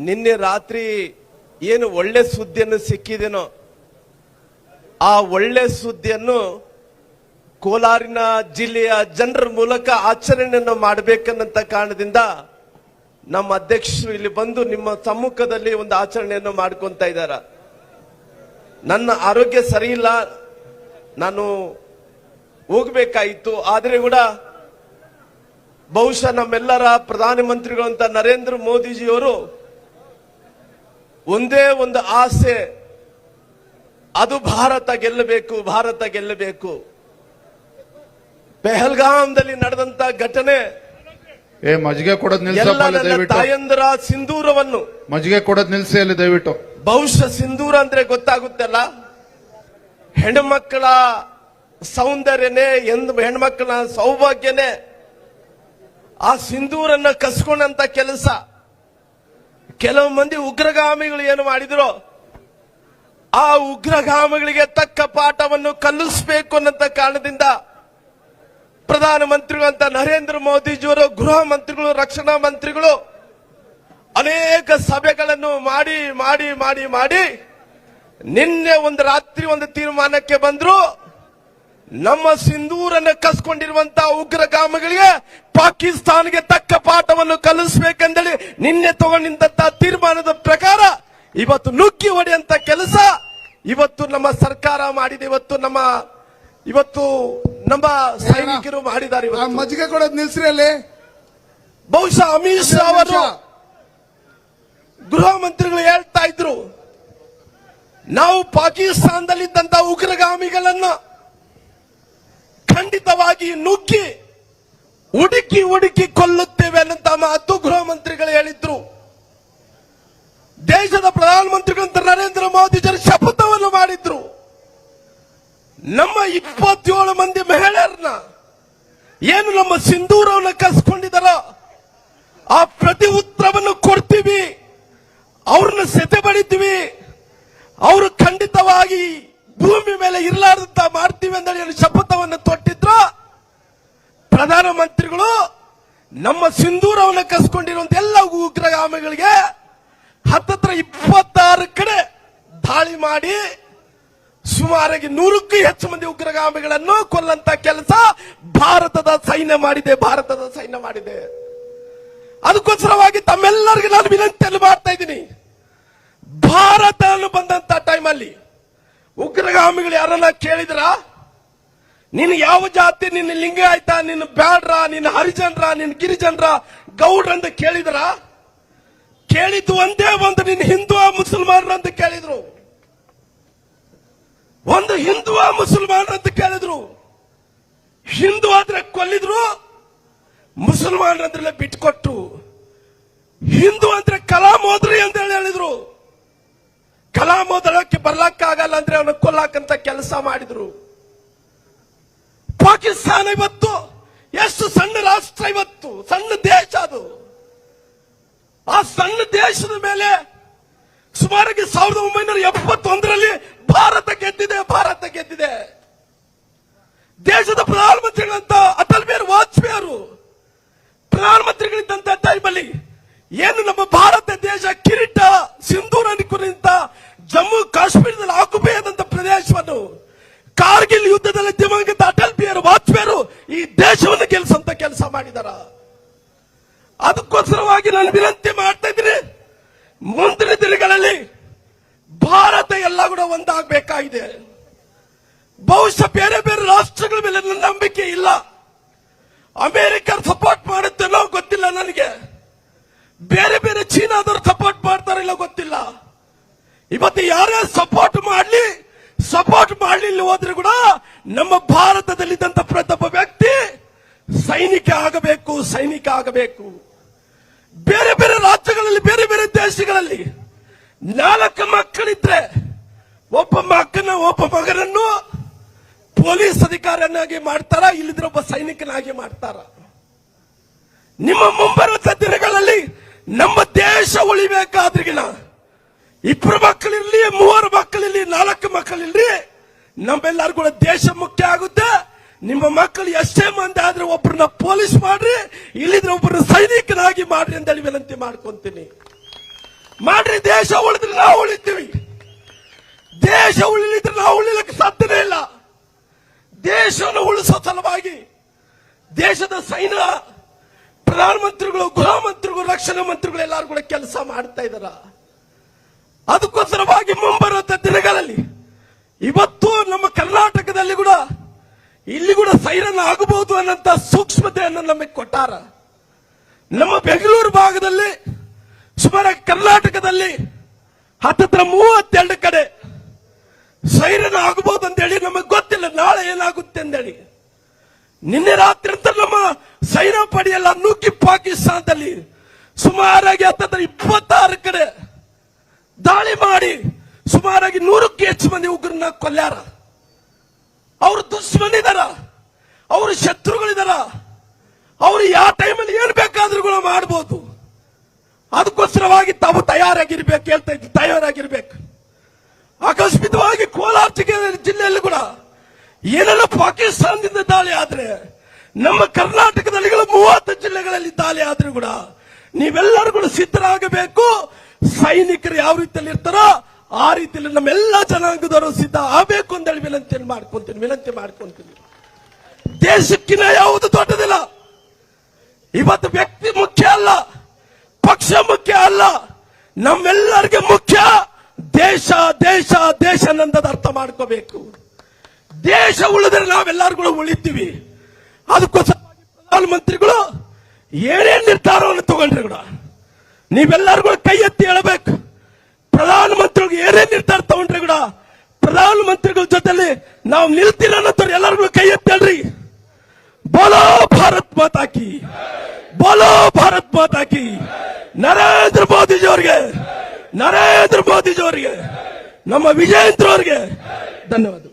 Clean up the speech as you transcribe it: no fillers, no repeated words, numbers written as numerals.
ನಿನ್ನೆ ರಾತ್ರಿ ಏನು ಒಳ್ಳೆ ಸುದ್ದಿಯನ್ನು ಸಿಕ್ಕಿದೆನೋ ಆ ಒಳ್ಳೆ ಸುದ್ದಿಯನ್ನು ಕೋಲಾರಿನ ಜಿಲ್ಲೆಯ ಜನರ ಮೂಲಕ ಆಚರಣೆಯನ್ನು ಮಾಡಬೇಕನ್ನಂತ ಕಾರಣದಿಂದ ನಮ್ಮ ಅಧ್ಯಕ್ಷರು ಇಲ್ಲಿ ಬಂದು ನಿಮ್ಮ ಸಮ್ಮುಖದಲ್ಲಿ ಒಂದು ಆಚರಣೆಯನ್ನು ಮಾಡ್ಕೊಂತ ಇದ್ದಾರೆ. ನನ್ನ ಆರೋಗ್ಯ ಸರಿ ಇಲ್ಲ, ನಾನು ಹೋಗಬೇಕಾಯಿತು. ಆದರೆ ಕೂಡ ಬಹುಶಃ ನಮ್ಮೆಲ್ಲರ ಪ್ರಧಾನಮಂತ್ರಿಗಳಂತ ನರೇಂದ್ರ ಮೋದಿಜಿಯವರು ಒಂದೇ ಒಂದು ಆಸೆ, ಅದು ಭಾರತ ಗೆಲ್ಲಬೇಕು, ಭಾರತ ಗೆಲ್ಲಬೇಕು. ಪೆಹಲ್ಗಾಂದಲ್ಲಿ ನಡೆದಂತ ಘಟನೆ ಮಜ್ಜಿಗೆ ಕೊಡೋದ್ ತಾಯಂದರ ಸಿಂಧೂರವನ್ನು ಮಜ್ಜಿಗೆ ಕೊಡೋದ್ ನಿಲ್ಸಿ ಅಲ್ಲಿ ದಯವಿಟ್ಟು. ಬಹುಶಃ ಸಿಂಧೂರ ಅಂದ್ರೆ ಗೊತ್ತಾಗುತ್ತಲ್ಲ, ಹೆಣ್ಮಕ್ಕಳ ಸೌಂದರ್ಯನೇ, ಹೆಣ್ಮಕ್ಕಳ ಸೌಭಾಗ್ಯನೇ ಆ ಸಿಂಧೂರನ್ನ ಕಸ್ಕೊಂಡಂತ ಕೆಲಸ. ಕೆಲವು ಮಂದಿ ಉಗ್ರಗಾಮಿಗಳು ಏನು ಮಾಡಿದ್ರು, ಆ ಉಗ್ರಗಾಮಿಗಳಿಗೆ ತಕ್ಕ ಪಾಠವನ್ನು ಕಲಿಸಬೇಕು ಅನ್ನಂತ ಕಾರಣದಿಂದ ಪ್ರಧಾನಮಂತ್ರಿಗಳಂತ ನರೇಂದ್ರ ಮೋದಿಜಿಯವರು, ಗೃಹ ಮಂತ್ರಿಗಳು, ರಕ್ಷಣಾ ಮಂತ್ರಿಗಳು ಅನೇಕ ಸಭೆಗಳನ್ನು ಮಾಡಿ ಮಾಡಿ ಮಾಡಿ ಮಾಡಿ ನಿನ್ನೆ ಒಂದು ರಾತ್ರಿ ಒಂದು ತೀರ್ಮಾನಕ್ಕೆ ಬಂದ್ರು. ನಮ್ಮ ಸಿಂಧೂರನ್ನು ಕಸ್ಕೊಂಡಿರುವಂತಹ ಉಗ್ರಗಾಮಿಗಳಿಗೆ ಪಾಕಿಸ್ತಾನ್ಗೆ ತಕ್ಕ ಪಾಠವನ್ನು ಕಲಿಸಬೇಕೆಂದೇಳಿ ನಿನ್ನೆ ತಗೊಂಡಿದ್ದಂತಹ ತೀರ್ಮಾನದ ಪ್ರಕಾರ ಇವತ್ತು ನುಗ್ಗಿ ಹೊಡೆಯಂತ ಕೆಲಸ ಇವತ್ತು ನಮ್ಮ ಸರ್ಕಾರ ಮಾಡಿದೆ. ಇವತ್ತು ನಮ್ಮ ಸೈನಿಕರು ಮಾಡಿದ್ದಾರೆ. ಮಜ್ಜಿಗೆ ಕೊಡೋದು ನಿಲ್ಸ್ರಿ ಅಲ್ಲಿ. ಬಹುಶಃ ಅಮಿತ್ ಶಾ ಅವರು ಗೃಹ ಮಂತ್ರಿಗಳು ಹೇಳ್ತಾ ಇದ್ರು, ನಾವು ಪಾಕಿಸ್ತಾನದಲ್ಲಿದ್ದಂತ ಉಗ್ರಗಾಮಿಗಳನ್ನು ಖಂಡಿತವಾಗಿ ನುಗ್ಗಿ ಹುಡುಕಿ ಹುಡುಕಿ ಕೊಲ್ಲುತ್ತೇವೆ ಅನ್ನಂತ ಮಾತು ಗೃಹ ಮಂತ್ರಿಗಳು ಹೇಳಿದ್ರು. ದೇಶದ ಪ್ರಧಾನಮಂತ್ರಿಗಳಂತ ನರೇಂದ್ರ ಮೋದಿಜಿ ಶಪಥವನ್ನು ಮಾಡಿದ್ರು. ನಮ್ಮ 27 ಮಂದಿ ಮಹಿಳೆಯರನ್ನ ಏನು ನಮ್ಮ ಸಿಂಧೂರವನ್ನು ಕಸ್ಕೊಂಡಿದಾರೋ ಆ ಪ್ರತಿ ಉತ್ತರವನ್ನು ಕೊಡ್ತೀವಿ, ಅವ್ರನ್ನ ಸೆತೆ ಬಡಿತೀವಿ, ಅವರು ಖಂಡಿತವಾಗಿ ಭೂಮಿ ಮೇಲೆ ಇರಲಾರ್ದಂತ ಮಾಡ್ತೀವಿ ಅಂತ ಹೇಳಿ ಶಪಥವನ್ನು ತೊಟ್ಟಿದ್ರು. ಪ್ರಧಾನಮಂತ್ರಿಗಳು ನಮ್ಮ ಸಿಂಧೂರವನ್ನು ಕಸ್ಕೊಂಡಿರುವಂತ ಎಲ್ಲ ಉಗ್ರಗಾಮಿಗಳಿಗೆ ಹತ್ತತ್ರ 26 ಕಡೆ ದಾಳಿ ಮಾಡಿ ಸುಮಾರಾಗಿ 100ಕ್ಕೂ ಹೆಚ್ಚು ಮಂದಿ ಉಗ್ರಗಾಮಿಗಳನ್ನು ಕೊಲ್ಲಂತ ಕೆಲಸ ಭಾರತದ ಸೈನ್ಯ ಮಾಡಿದೆ, ಭಾರತದ ಸೈನ್ಯ ಮಾಡಿದೆ. ಅದಕ್ಕೋಸ್ಕರವಾಗಿ ತಮ್ಮೆಲ್ಲರಿಗೂ ನಾನು ವಿನಂತಿಯನ್ನು ಮಾಡ್ತಾ ಇದ್ದೀನಿ, ಭಾರತ ಬಂದಂತ ಟೈಮಲ್ಲಿ ಉಗ್ರಗಾಮಿಗಳು ಯಾರನ್ನ ಕೇಳಿದ್ರ, ನೀನು ಯಾವ ಜಾತಿ, ನಿನ್ನ ಲಿಂಗಾಯತ, ನಿನ್ನ ಬ್ಯಾಡ್ರ, ನಿನ್ನ ಹರಿಜನ್ರ, ನಿನ್ನ ಗಿರಿಜನ್ರ, ಗೌಡ್ರ ಅಂತ ಕೇಳಿದ್ರ? ಕೇಳಿದ್ದು ಒಂದೇ ಒಂದು, ನಿನ್ನ ಹಿಂದೂ ಮುಸಲ್ಮಾನರು ಅಂತ ಕೇಳಿದ್ರು. ಒಂದು ಹಿಂದೂ ಮುಸಲ್ಮಾನರು ಅಂತ ಕೇಳಿದ್ರು. ಹಿಂದೂ ಆದ್ರೆ ಕೊಲ್ಲಿದ್ರು, ಮುಸಲ್ಮಾನರಂದ್ರೆ ಬಿಟ್ಕೊಟ್ಟು. ಹಿಂದೂ ಅಂದ್ರೆ ಕಲಾಂ ಓದ್ರಿ ಅಂತ ಹೇಳಿದ್ರು. ಕಲಾಂ ಓದಕ್ಕೆ ಬರ್ಲಕ್ಕಾಗಲ್ಲ ಅಂದ್ರೆ ಅವನ ಕೊಲ್ಲಾಕಂತ ಕೆಲಸ ಮಾಡಿದ್ರು. ಪಾಕಿಸ್ತಾನ ಇವತ್ತು ಎಷ್ಟು ಸಣ್ಣ ರಾಷ್ಟ್ರ, ಇವತ್ತು ಸಣ್ಣ ದೇಶ. ಅದು ಆ ಸಣ್ಣ ದೇಶದ ಮೇಲೆ ಸುಮಾರಾಗಿ 1971ರಲ್ಲಿ ಭಾರತ ಗೆದ್ದಿದೆ, ಭಾರತ ಗೆದ್ದಿದೆ. ದೇಶದ ಪ್ರಧಾನಮಂತ್ರಿಗಳಂತ ಅಟಲ್ ಬಿಹಾರಿ ವಾಜಪೇಯಿ ಅವರು ಪ್ರಧಾನಮಂತ್ರಿಗಳಿದ್ದಂತ ಟೈಮಲ್ಲಿ ಏನು ನಮ್ಮ ಭಾರತ ದೇಶ ಕಿರೀಟ ಸಿಂಧೂರ ನಿಂತ ಜಮ್ಮು ಕಾಶ್ಮೀರದಲ್ಲಿ ಆಕ್ಯುಪೈ ಆದಂತ ಪ್ರದೇಶವನ್ನು ಕಾರ್ಗಿಲ್ ಯುದ್ಧದಲ್ಲಿ ದಿವಂಗತ ಅಟಲ್ ಬಿಹಾರಿ ವಾಜಪೇಯಿ ಈ ದೇಶವನ್ನು ಗೆಲ್ಲಿಸಂತ ಕೆಲಸ ಮಾಡಿದಾರ. ಅದಕ್ಕೋಸ್ಕರವಾಗಿ ನಾನು ವಿನಂತಿ ಮಾಡ್ತಾ ಇದ್ದೀನಿ, ಮುಂದಿನ ದಿನಗಳಲ್ಲಿ ಭಾರತ ಎಲ್ಲ ಕೂಡ ಒಂದಾಗಬೇಕಾಗಿದೆ. ಬಹುಶಃ ಬೇರೆ ಬೇರೆ ರಾಷ್ಟ್ರಗಳ ಮೇಲೆ ನನ್ನ ನಂಬಿಕೆ ಇಲ್ಲ. ಅಮೆರಿಕ ಸಪೋರ್ಟ್ ಮಾಡುತ್ತೇನೋ ಗೊತ್ತಿಲ್ಲ ನನಗೆ, ಬೇರೆ ಬೇರೆ ಚೀನಾದವರು ಸಪೋರ್ಟ್ ಮಾಡ್ತಾರಿಲ್ಲ ಗೊತ್ತಿಲ್ಲ. ಇವತ್ತು ಯಾರೇ ಸಪೋರ್ಟ್ ಮಾಡಲಿಲ್ಲ ಹೋದ್ರೆ ಕೂಡ ನಮ್ಮ ಭಾರತದಲ್ಲಿದ್ದಂತ ಪ್ರತಿಯೊಬ್ಬ ವ್ಯಕ್ತಿ ಸೈನಿಕ ಆಗಬೇಕು, ಸೈನಿಕ ಆಗಬೇಕು. ಬೇರೆ ಬೇರೆ ರಾಜ್ಯಗಳಲ್ಲಿ, ಬೇರೆ ಬೇರೆ ದೇಶಗಳಲ್ಲಿ 4 ಮಕ್ಕಳಿದ್ರೆ ಒಬ್ಬ ಮಗನನ್ನು ಪೊಲೀಸ್ ಅಧಿಕಾರಿಯನ್ನಾಗಿ ಮಾಡ್ತಾರ, ಇಲ್ಲಿದ್ರೆ ಒಬ್ಬ ಸೈನಿಕನಾಗಿ ಮಾಡ್ತಾರ. ನಿಮ್ಮ ಮುಂಬರುವ ದಿನಗಳಲ್ಲಿ ನಮ್ಮ ದೇಶ ಉಳಿಬೇಕಾದ್ರಿಗಿನ 2 ಮಕ್ಕಳಿರ್ಲಿ, 3 ಮಕ್ಕಳಿರ್ಲಿ, 4 ಮಕ್ಕಳಿರ್ಲಿ, ನಮ್ಮೆಲ್ಲರಿಗೂ ಕೂಡ ದೇಶ ಮುಖ್ಯ ಆಗುತ್ತೆ. ನಿಮ್ಮ ಮಕ್ಕಳು ಎಷ್ಟೇ ಮಂದಿ ಆದ್ರೆ ಒಬ್ಬರನ್ನ ಪೊಲೀಸ್ ಮಾಡ್ರಿ, ಇಲ್ಲಿದ್ರೆ ಒಬ್ಬರನ್ನ ಸೈನಿಕನಾಗಿ ಮಾಡ್ರಿ ಅಂತ ಹೇಳಿ ವಿನಂತಿ ಮಾಡ್ಕೊಂತೀನಿ. ಮಾಡ್ರಿ. ದೇಶ ಉಳಿದ್ರೆ ನಾವು ಉಳಿತೀವಿ. ದೇಶ ಉಳಿಲಿದ್ರೆ ನಾವು ಉಳಿಲಿಕ್ಕೆ ಸಾಧ್ಯನೇ ಇಲ್ಲ. ದೇಶವನ್ನು ಉಳಿಸೋ ಸಲುವಾಗಿ ದೇಶದ ಸೈನ್ಯ, ಪ್ರಧಾನಮಂತ್ರಿಗಳು, ಗೃಹ ಮಂತ್ರಿಗಳು, ರಕ್ಷಣಾ ಮಂತ್ರಿಗಳು ಎಲ್ಲರೂ ಕೂಡ ಕೆಲಸ ಮಾಡ್ತಾ ಇದ್ದಾರ. ಅದಕ್ಕೋಸ್ಕರವಾಗಿ ಮುಂಬರುವಂತ ದಿನಗಳಲ್ಲಿ ಇವತ್ತು ನಮ್ಮ ಕರ್ನಾಟಕದಲ್ಲಿ ಕೂಡ ಇಲ್ಲಿ ಕೂಡ ಸೈರನ್ ಆಗಬಹುದು ಅನ್ನಂತ ಸೂಕ್ಷ್ಮತೆಯನ್ನು ನಮಗೆ ಕೊಟ್ಟಾರ. ನಮ್ಮ ಬೆಂಗಳೂರು ಭಾಗದಲ್ಲಿ ಸುಮಾರು ಕರ್ನಾಟಕದಲ್ಲಿ ಹತ್ತತ್ರ 32 ಕಡೆ ಸೈರನ್ ಆಗಬಹುದು ಅಂತೇಳಿ ನಮಗೆ ಗೊತ್ತಿಲ್ಲ ನಾಳೆ ಏನಾಗುತ್ತೆ ಅಂತೇಳಿ. ನಿನ್ನೆ ರಾತ್ರಿ ಅಂತ ನಮ್ಮ ಸೈನ್ಯ ಪಡೆಯಲ್ಲ ನುಗ್ಗಿ ಪಾಕಿಸ್ತಾನದಲ್ಲಿ ಸುಮಾರಾಗಿ ಹತ್ತತ್ರ 26 ಕಡೆ ದಾಳಿ ಮಾಡಿ ಸುಮಾರಾಗಿ 100ಕ್ಕೂ ಹೆಚ್ಚು ಮಂದಿ ಉಗ್ರನ್ನ ಕೊಲ್ಯಾರ. ಅವರು ದುಶ್ಮನಿದಾರ, ಅವರು ಶತ್ರುಗಳಿದಾರ, ಅವರು ಯಾವ ಟೈಮಲ್ಲಿ ಏನ್ ಬೇಕಾದ್ರೂ ಕೂಡ ಮಾಡಬಹುದು. ಅದಕ್ಕೋಸ್ಕರವಾಗಿ ತಾವು ತಯಾರಾಗಿರ್ಬೇಕು, ಹೇಳ್ತಾ ಇದ್ರು ತಯಾರಾಗಿರ್ಬೇಕು. ಆಕಸ್ಮಿಕವಾಗಿ ಕೋಲಾರ ಜಿಲ್ಲೆಯಲ್ಲಿ ಕೂಡ ಏನೆಲ್ಲ ಪಾಕಿಸ್ತಾನದಿಂದ ದಾಳಿ ಆದ್ರೆ, ನಮ್ಮ ಕರ್ನಾಟಕದಲ್ಲಿ 30 ಜಿಲ್ಲೆಗಳಲ್ಲಿ ದಾಳಿ ಆದ್ರೂ ಕೂಡ ನೀವೆಲ್ಲರೂ ಕೂಡ ಸಿದ್ಧರಾಗಬೇಕು. ಸೈನಿಕರು ಯಾವ ರೀತಿಯಲ್ಲಿ ಇರ್ತಾರೋ ಆ ರೀತಿಯಲ್ಲಿ ನಮ್ಮೆಲ್ಲ ಜನಾಂಗದವರು ಸಿದ್ಧ ಆಗಬೇಕು ಅಂತ ಹೇಳಿ ವಿನಂತಿ ಮಾಡ್ಕೊಂತೀನಿ. ದೇಶಕ್ಕಿಂತ ಯಾವುದು ದೊಡ್ಡದಿಲ್ಲ. ಇವತ್ತು ವ್ಯಕ್ತಿ ಮುಖ್ಯ ಅಲ್ಲ, ಪಕ್ಷ ಮುಖ್ಯ ಅಲ್ಲ, ನಮ್ಮೆಲ್ಲರಿಗೆ ಮುಖ್ಯ ದೇಶ ದೇಶ ದೇಶ ಅನ್ನೋದು ಅರ್ಥ ಮಾಡ್ಕೋಬೇಕು. ದೇಶ ಉಳಿದ್ರೆ ನಾವೆಲ್ಲರೂ ಕೂಡ ಉಳಿತೀವಿ. ಅದಕ್ಕೋಸ್ಕರ ಪ್ರಧಾನಮಂತ್ರಿಗಳು ಏನೇನ್ ನಿರ್ಧಾರವನ್ನು ತಗೊಂಡ್ರೆ ಕೂಡ ನೀವೆಲ್ಲರೂ ಕೂಡ ಕೈ ಎತ್ತಿ ಹೇಳಬೇಕು. ಪ್ರಧಾನಮಂತ್ರಿಗಳು ಏನೇನ್ ನಿರ್ಧಾರ ತಗೊಂಡ್ರೆ ಕೂಡ ಪ್ರಧಾನಮಂತ್ರಿಗಳ ಜೊತೆಲಿ ನಾವು ನಿಲ್ತೀರ ಅನ್ನೋರು ಎಲ್ಲರಿಗೂ ಕೈ ಎತ್ತಿ ಹೇಳ್ರಿ. ಬೋಲೋ ಭಾರತ್ ಮಾತಾ ಕಿ, ಬೋಲೋ ಭಾರತ್ ಮಾತಾ ಕಿ. ನರೇಂದ್ರ ಮೋದಿಜಿಯವರಿಗೆ, ನಮ್ಮ ವಿಜಯೇಂದ್ರ ಅವರಿಗೆ ಧನ್ಯವಾದ.